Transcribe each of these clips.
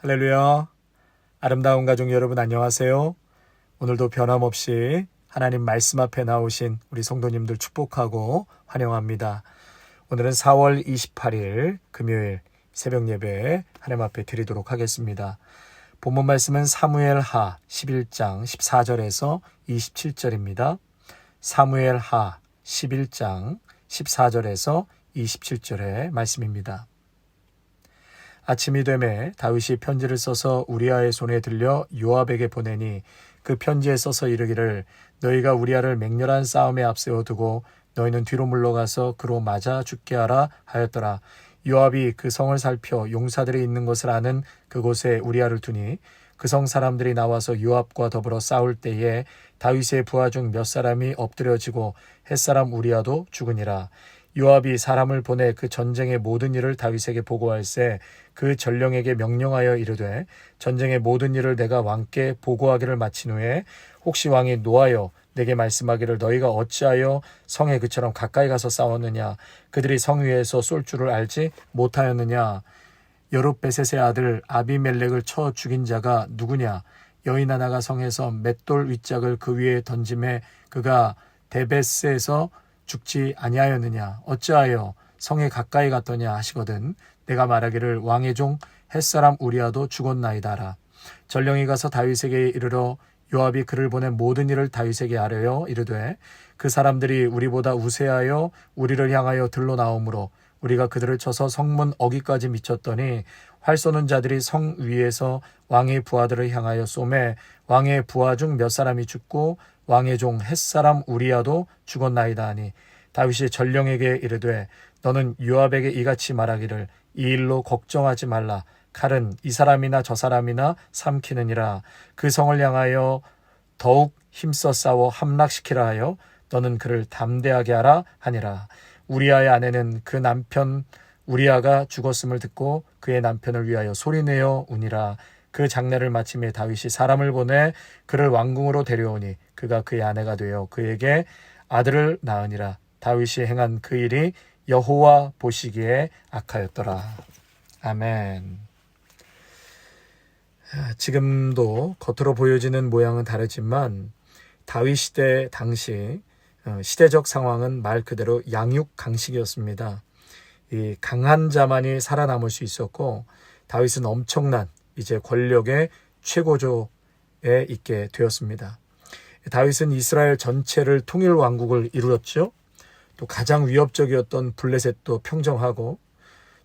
할렐루야. 아름다운 가족 여러분 안녕하세요. 오늘도 변함없이 하나님 말씀 앞에 나오신 우리 성도님들 축복하고 환영합니다. 오늘은 4월 28일 금요일 새벽 예배 하나님 앞에 드리도록 하겠습니다. 본문 말씀은 사무엘하 11장 14절에서 27절입니다. 사무엘하 11장 14절에서 27절의 말씀입니다. 아침이 되매 다윗이 편지를 써서 우리아의 손에 들려 요압에게 보내니 그 편지에 써서 이르기를 너희가 우리아를 맹렬한 싸움에 앞세워 두고 너희는 뒤로 물러가서 그로 맞아 죽게 하라 하였더라. 요압이 그 성을 살펴 용사들이 있는 것을 아는 그곳에 우리아를 두니 그 성 사람들이 나와서 요압과 더불어 싸울 때에 다윗의 부하 중 몇 사람이 엎드려지고 햇사람 우리아도 죽으니라. 요압이 사람을 보내 그 전쟁의 모든 일을 다윗에게 보고할세 그 전령에게 명령하여 이르되 전쟁의 모든 일을 내가 왕께 보고하기를 마친 후에 혹시 왕이 노하여 내게 말씀하기를 너희가 어찌하여 성에 그처럼 가까이 가서 싸웠느냐 그들이 성 위에서 쏠 줄을 알지 못하였느냐 여룻베셋의 아들 아비멜렉을 쳐 죽인 자가 누구냐 여인 하나가 성에서 맷돌 윗짝을 그 위에 던짐에 그가 데베스에서 죽지 아니하였느냐 어찌하여 성에 가까이 갔더냐 하시거든 내가 말하기를 왕의 종 햇사람 우리아도 죽었나이다라. 전령이 가서 다윗에게 이르러 요압이 그를 보낸 모든 일을 다윗에게 아뢰어 이르되 그 사람들이 우리보다 우세하여 우리를 향하여 들러 나오므로 우리가 그들을 쳐서 성문 어귀까지 미쳤더니 활 쏘는 자들이 성 위에서 왕의 부하들을 향하여 쏘매 왕의 부하 중 몇 사람이 죽고 왕의 종 햇사람 우리아도 죽었나이다 하니 다윗이 전령에게 이르되 너는 요압에게 이같이 말하기를 이 일로 걱정하지 말라. 칼은 이 사람이나 저 사람이나 삼키느니라. 그 성을 향하여 더욱 힘써 싸워 함락시키라 하여 너는 그를 담대하게 하라 하니라. 우리아의 아내는 그 남편 우리아가 죽었음을 듣고 그의 남편을 위하여 소리내어 우니라. 그 장례를 마침에 다윗이 사람을 보내 그를 왕궁으로 데려오니 그가 그의 아내가 되어 그에게 아들을 낳으니라. 다윗이 행한 그 일이 여호와 보시기에 악하였더라. 아멘. 지금도 겉으로 보여지는 모양은 다르지만 다윗 시대 당시 시대적 상황은 말 그대로 양육강식이었습니다. 이 강한 자만이 살아남을 수 있었고 다윗은 엄청난 이제 권력의 최고조에 있게 되었습니다. 다윗은 이스라엘 전체를 통일 왕국을 이루었죠. 또 가장 위협적이었던 블레셋도 평정하고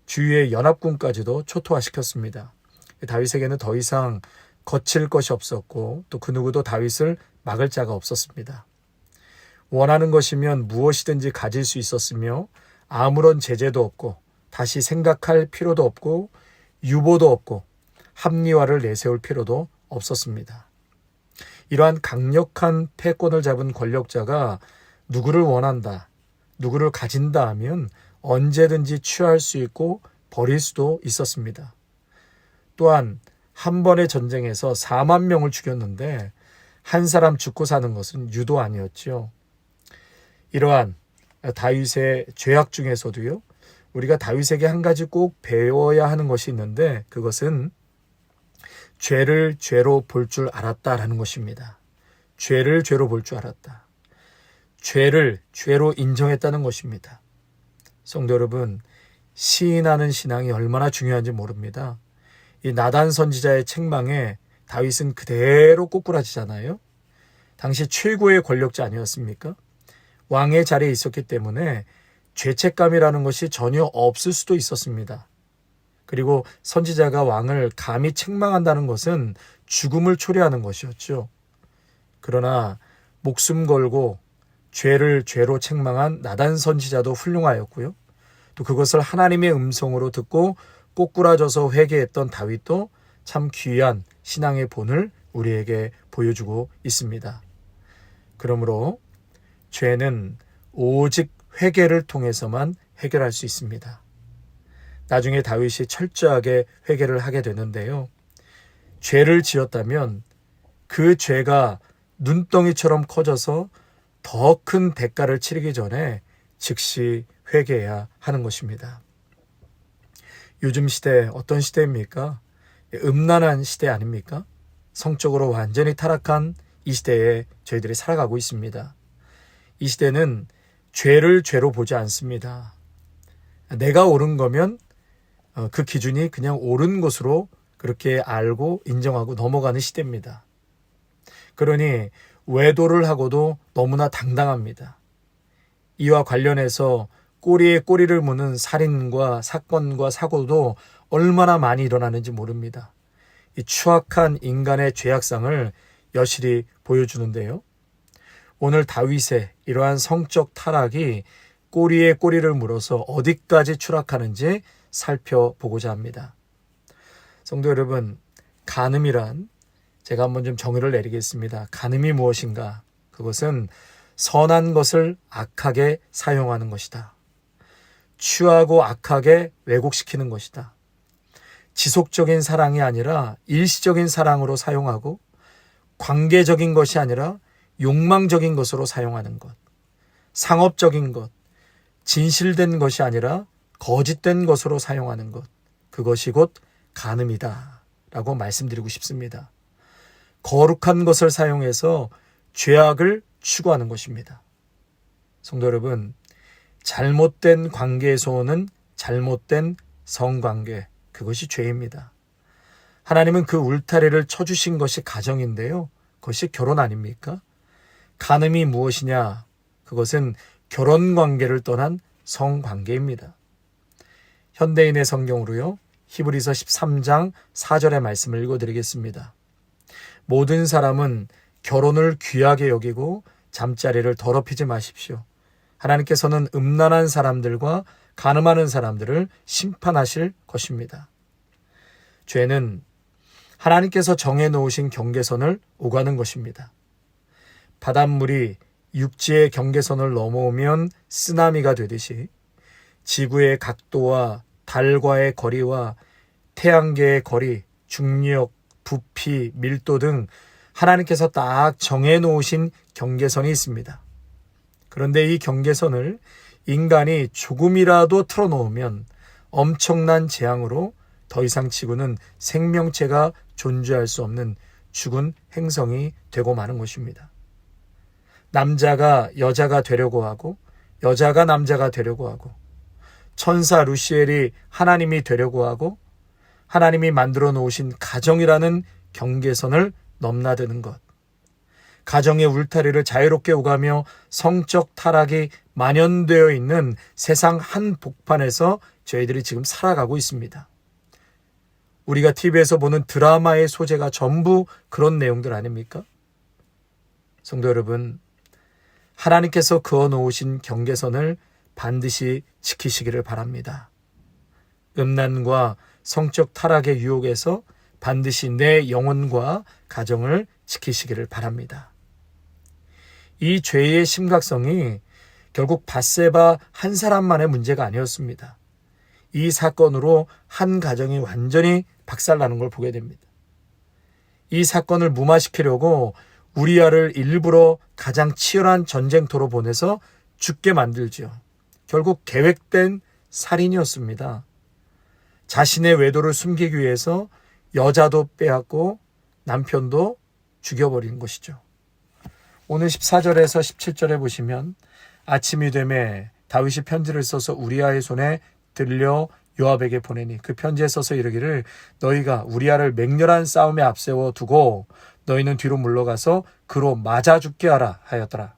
주위의 연합군까지도 초토화시켰습니다. 다윗에게는 더 이상 거칠 것이 없었고 또 그 누구도 다윗을 막을 자가 없었습니다. 원하는 것이면 무엇이든지 가질 수 있었으며 아무런 제재도 없고 다시 생각할 필요도 없고 유보도 없고 합리화를 내세울 필요도 없었습니다. 이러한 강력한 패권을 잡은 권력자가 누구를 원한다, 누구를 가진다 하면 언제든지 취할 수 있고 버릴 수도 있었습니다. 또한 한 번의 전쟁에서 4만 명을 죽였는데 한 사람 죽고 사는 것은 유도 아니었죠. 이러한 다윗의 죄악 중에서도요, 우리가 다윗에게 한 가지 꼭 배워야 하는 것이 있는데 그것은 죄를 죄로 볼 줄 알았다라는 것입니다. 죄를 죄로 볼 줄 알았다. 죄를 죄로 인정했다는 것입니다. 성도 여러분, 시인하는 신앙이 얼마나 중요한지 모릅니다. 이 나단 선지자의 책망에 다윗은 그대로 꼬꾸라지잖아요. 당시 최고의 권력자 아니었습니까? 왕의 자리에 있었기 때문에 죄책감이라는 것이 전혀 없을 수도 있었습니다. 그리고 선지자가 왕을 감히 책망한다는 것은 죽음을 초래하는 것이었죠. 그러나 목숨 걸고 죄를 죄로 책망한 나단 선지자도 훌륭하였고요. 또 그것을 하나님의 음성으로 듣고 꼬꾸라져서 회개했던 다윗도 참 귀한 신앙의 본을 우리에게 보여주고 있습니다. 그러므로 죄는 오직 회개를 통해서만 해결할 수 있습니다. 나중에 다윗이 철저하게 회개를 하게 되는데요. 죄를 지었다면 그 죄가 눈덩이처럼 커져서 더 큰 대가를 치르기 전에 즉시 회개해야 하는 것입니다. 요즘 시대 어떤 시대입니까? 음란한 시대 아닙니까? 성적으로 완전히 타락한 이 시대에 저희들이 살아가고 있습니다. 이 시대는 죄를 죄로 보지 않습니다. 내가 옳은 거면 그 기준이 그냥 옳은 것으로 그렇게 알고 인정하고 넘어가는 시대입니다. 그러니 외도를 하고도 너무나 당당합니다. 이와 관련해서 꼬리에 꼬리를 무는 살인과 사건과 사고도 얼마나 많이 일어나는지 모릅니다. 이 추악한 인간의 죄악상을 여실히 보여주는데요. 오늘 다윗의 이러한 성적 타락이 꼬리에 꼬리를 물어서 어디까지 추락하는지 살펴보고자 합니다. 성도 여러분, 간음이란 제가 한번 좀 정의를 내리겠습니다. 간음이 무엇인가? 그것은 선한 것을 악하게 사용하는 것이다. 취하고 악하게 왜곡시키는 것이다. 지속적인 사랑이 아니라 일시적인 사랑으로 사용하고 관계적인 것이 아니라 욕망적인 것으로 사용하는 것. 상업적인 것, 진실된 것이 아니라 거짓된 것으로 사용하는 것. 그것이 곧 간음이다 라고 말씀드리고 싶습니다. 거룩한 것을 사용해서 죄악을 추구하는 것입니다. 성도 여러분, 잘못된 관계에서 오는 잘못된 성관계, 그것이 죄입니다. 하나님은 그 울타리를 쳐주신 것이 가정인데요. 그것이 결혼 아닙니까? 간음이 무엇이냐? 그것은 결혼관계를 떠난 성관계입니다. 현대인의 성경으로요. 히브리서 13장 4절의 말씀을 읽어드리겠습니다. 모든 사람은 결혼을 귀하게 여기고 잠자리를 더럽히지 마십시오. 하나님께서는 음란한 사람들과 간음하는 사람들을 심판하실 것입니다. 죄는 하나님께서 정해놓으신 경계선을 오가는 것입니다. 바닷물이 육지의 경계선을 넘어오면 쓰나미가 되듯이 지구의 각도와 달과의 거리와 태양계의 거리, 중력, 부피, 밀도 등 하나님께서 딱 정해놓으신 경계선이 있습니다. 그런데 이 경계선을 인간이 조금이라도 틀어놓으면 엄청난 재앙으로 더 이상 지구는 생명체가 존재할 수 없는 죽은 행성이 되고 마는 것입니다. 남자가 여자가 되려고 하고 여자가 남자가 되려고 하고 천사 루시엘이 하나님이 되려고 하고 하나님이 만들어 놓으신 가정이라는 경계선을 넘나드는 것. 가정의 울타리를 자유롭게 오가며 성적 타락이 만연되어 있는 세상 한복판에서 저희들이 지금 살아가고 있습니다. 우리가 TV에서 보는 드라마의 소재가 전부 그런 내용들 아닙니까? 성도 여러분, 하나님께서 그어놓으신 경계선을 반드시 지키시기를 바랍니다. 음란과 성적 타락의 유혹에서 반드시 내 영혼과 가정을 지키시기를 바랍니다. 이 죄의 심각성이 결국 밧세바 한 사람만의 문제가 아니었습니다. 이 사건으로 한 가정이 완전히 박살나는 걸 보게 됩니다. 이 사건을 무마시키려고 우리아를 일부러 가장 치열한 전쟁터로 보내서 죽게 만들지요. 결국 계획된 살인이었습니다. 자신의 외도를 숨기기 위해서 여자도 빼앗고 남편도 죽여버린 것이죠. 오늘 14절에서 17절에 보시면 아침이 되매 다윗이 편지를 써서 우리아의 손에 들려 요압에게 보내니 그 편지에 써서 이르기를 너희가 우리아를 맹렬한 싸움에 앞세워 두고 너희는 뒤로 물러가서 그로 맞아 죽게 하라 하였더라.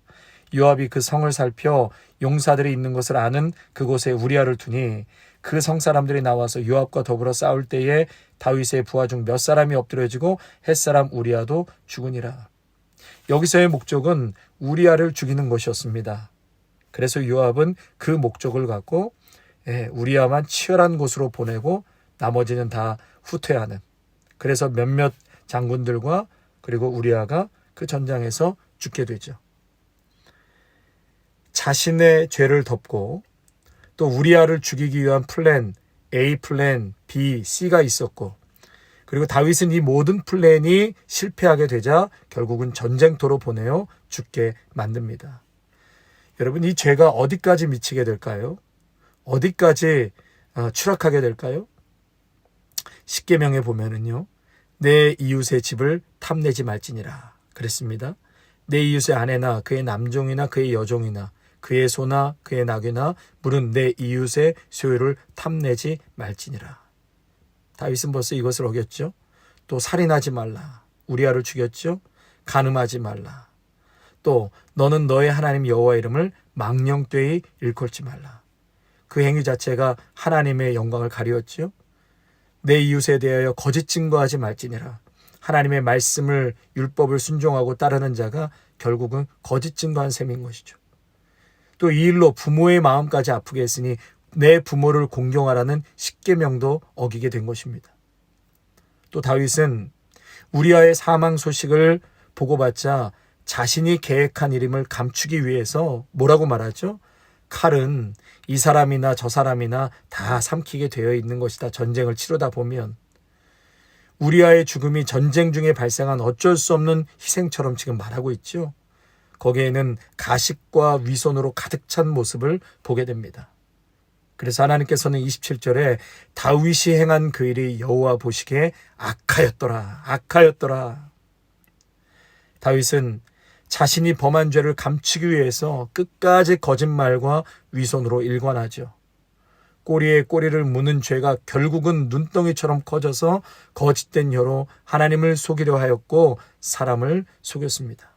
요압이 그 성을 살펴 용사들이 있는 것을 아는 그곳에 우리아를 두니 그 성 사람들이 나와서 요압과 더불어 싸울 때에 다윗의 부하 중 몇 사람이 엎드려지고 햇사람 우리아도 죽으니라. 여기서의 목적은 우리아를 죽이는 것이었습니다. 그래서 요압은 그 목적을 갖고 우리아만 치열한 곳으로 보내고 나머지는 다 후퇴하는, 그래서 몇몇 장군들과 그리고 우리아가 그 전장에서 죽게 되죠. 자신의 죄를 덮고 또 우리아를 죽이기 위한 플랜 A, 플랜 B, C가 있었고, 그리고 다윗은 이 모든 플랜이 실패하게 되자 결국은 전쟁터로 보내어 죽게 만듭니다. 여러분, 이 죄가 어디까지 미치게 될까요? 어디까지 추락하게 될까요? 십계명에 보면은요, 내 이웃의 집을 탐내지 말지니라 그랬습니다. 내 이웃의 아내나 그의 남종이나 그의 여종이나 그의 소나 그의 나귀나 물은 내 이웃의 소유를 탐내지 말지니라. 다윗은 벌써 이것을 어겼죠. 또 살인하지 말라. 우리아를 죽였죠. 간음하지 말라. 또 너는 너의 하나님 여호와 이름을 망령되이 일컬지 말라. 그 행위 자체가 하나님의 영광을 가리웠죠. 내 이웃에 대하여 거짓 증거하지 말지니라. 하나님의 말씀을 율법을 순종하고 따르는 자가 결국은 거짓 증거한 셈인 것이죠. 또 이 일로 부모의 마음까지 아프게 했으니 내 부모를 공경하라는 십계명도 어기게 된 것입니다. 또 다윗은 우리아의 사망 소식을 보고받자 자신이 계획한 일임을 감추기 위해서 뭐라고 말하죠? 칼은 이 사람이나 저 사람이나 다 삼키게 되어 있는 것이다. 전쟁을 치르다 보면 우리아의 죽음이 전쟁 중에 발생한 어쩔 수 없는 희생처럼 지금 말하고 있죠. 거기에는 가식과 위선으로 가득 찬 모습을 보게 됩니다. 그래서 하나님께서는 27절에 다윗이 행한 그 일이 여호와 보시기에 악하였더라. 악하였더라. 다윗은 자신이 범한 죄를 감추기 위해서 끝까지 거짓말과 위선으로 일관하죠. 꼬리에 꼬리를 무는 죄가 결국은 눈덩이처럼 커져서 거짓된 혀로 하나님을 속이려 하였고 사람을 속였습니다.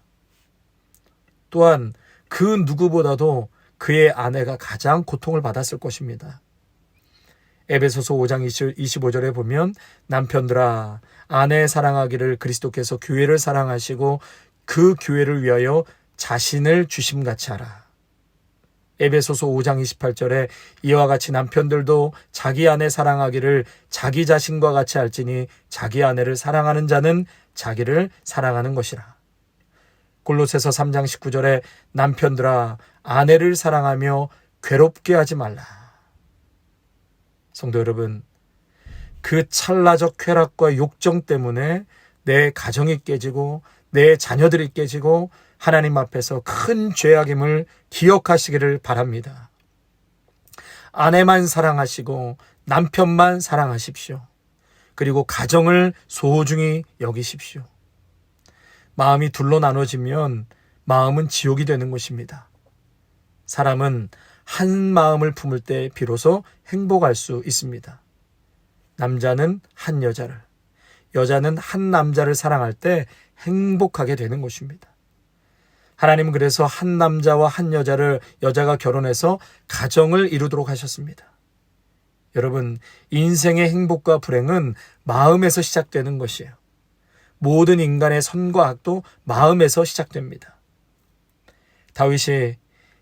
또한 그 누구보다도 그의 아내가 가장 고통을 받았을 것입니다. 에베소서 5장 25절에 보면 남편들아 아내 사랑하기를 그리스도께서 교회를 사랑하시고 그 교회를 위하여 자신을 주심같이 하라. 에베소서 5장 28절에 이와 같이 남편들도 자기 아내 사랑하기를 자기 자신과 같이 할지니 자기 아내를 사랑하는 자는 자기를 사랑하는 것이라. 골로새서 3장 19절에 남편들아 아내를 사랑하며 괴롭게 하지 말라. 성도 여러분, 그 찰나적 쾌락과 욕정 때문에 내 가정이 깨지고 내 자녀들이 깨지고 하나님 앞에서 큰 죄악임을 기억하시기를 바랍니다. 아내만 사랑하시고 남편만 사랑하십시오. 그리고 가정을 소중히 여기십시오. 마음이 둘로 나눠지면 마음은 지옥이 되는 것입니다. 사람은 한 마음을 품을 때 비로소 행복할 수 있습니다. 남자는 한 여자를, 여자는 한 남자를 사랑할 때 행복하게 되는 것입니다. 하나님은 그래서 한 남자와 한 여자가 결혼해서 가정을 이루도록 하셨습니다. 여러분, 인생의 행복과 불행은 마음에서 시작되는 것이에요. 모든 인간의 선과 악도 마음에서 시작됩니다. 다윗이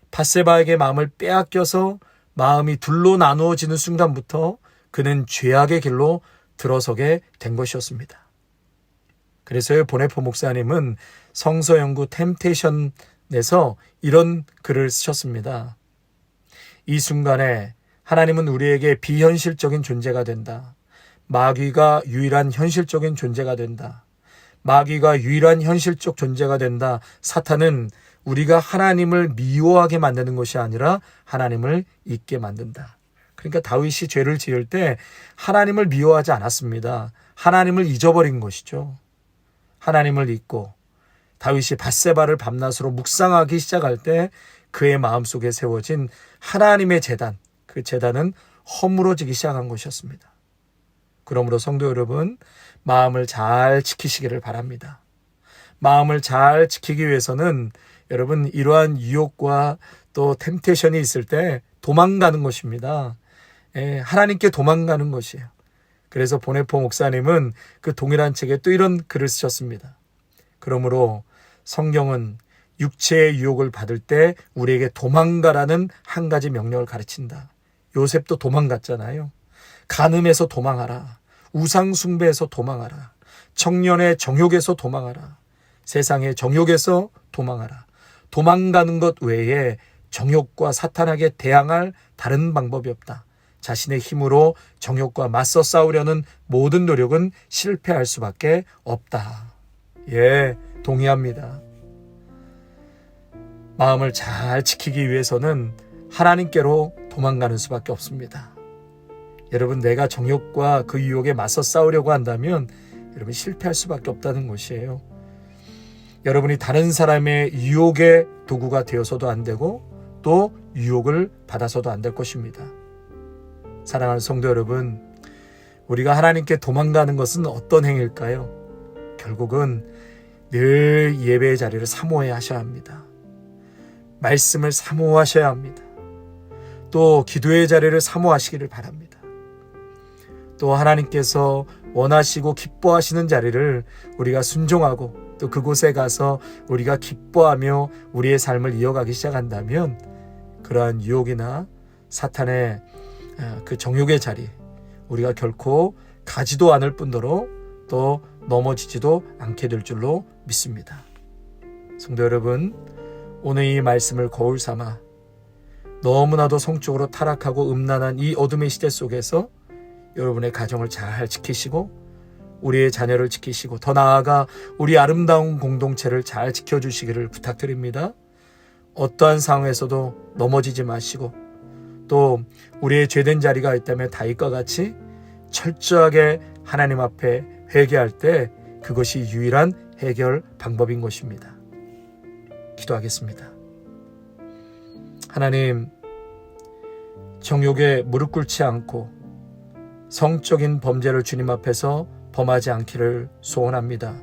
밧세바에게 마음을 빼앗겨서 마음이 둘로 나누어지는 순간부터 그는 죄악의 길로 들어서게 된 것이었습니다. 그래서 보네포 목사님은 성서연구 템테이션에서 이런 글을 쓰셨습니다. 이 순간에 하나님은 우리에게 비현실적인 존재가 된다. 마귀가 유일한 현실적인 존재가 된다. 마귀가 유일한 현실적 존재가 된다. 사탄은 우리가 하나님을 미워하게 만드는 것이 아니라 하나님을 잊게 만든다. 그러니까 다윗이 죄를 지을 때 하나님을 미워하지 않았습니다. 하나님을 잊어버린 것이죠. 하나님을 잊고 다윗이 밧세바를 밤낮으로 묵상하기 시작할 때 그의 마음속에 세워진 하나님의 제단, 그 제단은 허물어지기 시작한 것이었습니다. 그러므로 성도 여러분, 마음을 잘 지키시기를 바랍니다. 마음을 잘 지키기 위해서는 여러분 이러한 유혹과 또 템테이션이 있을 때 도망가는 것입니다. 하나님께 도망가는 것이에요. 그래서 보네포 목사님은 그 동일한 책에 또 이런 글을 쓰셨습니다. 그러므로 성경은 육체의 유혹을 받을 때 우리에게 도망가라는 한 가지 명령을 가르친다. 요셉도 도망갔잖아요. 간음에서 도망하라. 우상 숭배에서 도망하라. 청년의 정욕에서 도망하라. 세상의 정욕에서 도망하라. 도망가는 것 외에 정욕과 사탄에게 대항할 다른 방법이 없다. 자신의 힘으로 정욕과 맞서 싸우려는 모든 노력은 실패할 수밖에 없다. 예, 동의합니다. 마음을 잘 지키기 위해서는 하나님께로 도망가는 수밖에 없습니다. 여러분, 내가 정욕과 그 유혹에 맞서 싸우려고 한다면 여러분 실패할 수밖에 없다는 것이에요. 여러분이 다른 사람의 유혹의 도구가 되어서도 안 되고 또 유혹을 받아서도 안 될 것입니다. 사랑하는 성도 여러분, 우리가 하나님께 도망가는 것은 어떤 행위일까요? 결국은 늘 예배의 자리를 사모해야 하셔야 합니다. 말씀을 사모하셔야 합니다. 또 기도의 자리를 사모하시기를 바랍니다. 또 하나님께서 원하시고 기뻐하시는 자리를 우리가 순종하고 또 그곳에 가서 우리가 기뻐하며 우리의 삶을 이어가기 시작한다면 그러한 유혹이나 사탄의 그 정욕의 자리 우리가 결코 가지도 않을 뿐더러 또 넘어지지도 않게 될 줄로 믿습니다. 성도 여러분, 오늘 이 말씀을 거울 삼아 너무나도 성적으로 타락하고 음란한 이 어둠의 시대 속에서 여러분의 가정을 잘 지키시고 우리의 자녀를 지키시고 더 나아가 우리 아름다운 공동체를 잘 지켜주시기를 부탁드립니다. 어떠한 상황에서도 넘어지지 마시고 또 우리의 죄된 자리가 있다면 다윗과 같이 철저하게 하나님 앞에 회개할 때 그것이 유일한 해결 방법인 것입니다. 기도하겠습니다. 하나님, 정욕에 무릎 꿇지 않고 성적인 범죄를 주님 앞에서 범하지 않기를 소원합니다.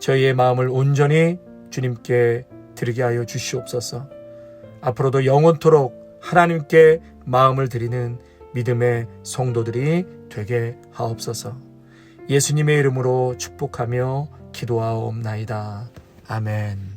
저희의 마음을 온전히 주님께 드리게 하여 주시옵소서. 앞으로도 영원토록 하나님께 마음을 드리는 믿음의 성도들이 되게 하옵소서. 예수님의 이름으로 축복하며 기도하옵나이다. 아멘.